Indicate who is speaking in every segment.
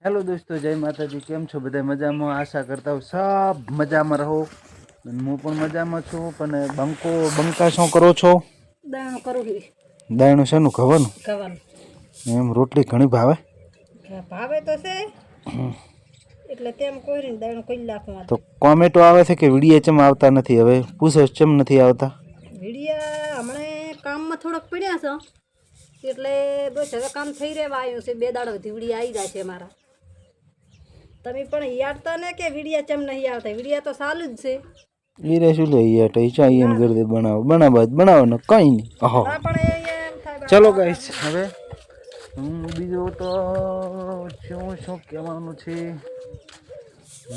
Speaker 1: Hello दोस्तों, जय माता जी। केम छो बधाय मजामां? आशा करता हूँ सब मजामां रहो। हूँ पण मजामां छुं। पण बंका शू करो छो?
Speaker 2: दाणो करू ही
Speaker 1: दाणो शानु खવાનું?
Speaker 2: ખાવાનું
Speaker 1: एम रोटली घणी भावे?
Speaker 2: ભાવે તો છે એટલે તેમ કોઈને દાણો કોઈ નાખવા
Speaker 1: तो कॉमेंटो आवे छे के विडियो चम आवता नथी? हवे पूछो चम नथी आवता?
Speaker 2: વિડિયા હમણે કામમાં થોડોક પડ્યા છો એટલે બસ હવે કામ થઈ રહેવા આવ્યું છે. 2 દાડો વિડિયા આવી જાય છે મારા. તમે પણ યાદતા ને કે વિડિયા ચમ નહીં આવતા? વિડિયા તો ચાલુ જ છે.
Speaker 1: ઈ રે શું લે યાર ઈચા ઈન કરી દે બનાવો ને કઈ નહીં. ઓહો
Speaker 2: ના પણ એમ થાય
Speaker 1: चलो गाइस, હવે હું બીજો તો શું કહેવાનું છે,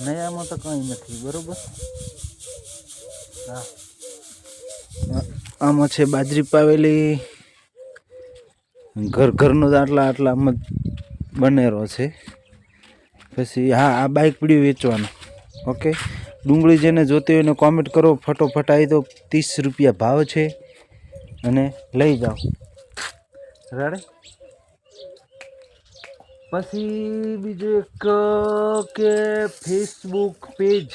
Speaker 1: નયામાં તો કંઈ નથી. બરોબર. હા, આમાં છે બાજરી પાવેલી, ઘરનો આટલામાં બનેરો છે. પછી હા, આ બાઇક પડ્યું વેચવાનું. ઓકે, ડુંગળી જેને જોતી હોય એને કોમેન્ટ કરો ફટોફટ. આવી તો 30 રૂપિયા ભાવ છે અને લઈ જાઓ. રાડે પછી બીજું એક કે ફેસબુક પેજ,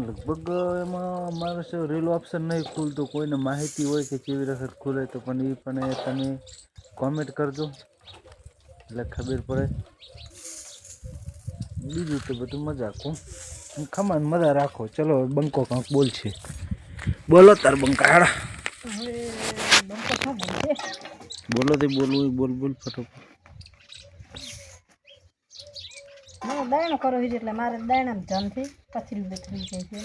Speaker 1: લગભગ એમાં અમારે શું રીલ ઓપ્શન નહીં ખુલતું. કોઈને માહિતી હોય કે કેવી વખત ખુલે તો પણ એ પણ તમે કોમેન્ટ કરજો એટલે ખબર પડે. બીજું તો બધું મજાક. હું ખમાન મજા રાખો. ચલો બંકો કાંક બોલ છે, બોલો તાર બંકા હાડા.
Speaker 2: બંકો શું બોલશે?
Speaker 1: બોલો તે બોલવું બોલ ફટોફટ.
Speaker 2: હું દાણો કરો એટલે મારે દાણામાં જન થઈ પથરી બથરી જાય છે.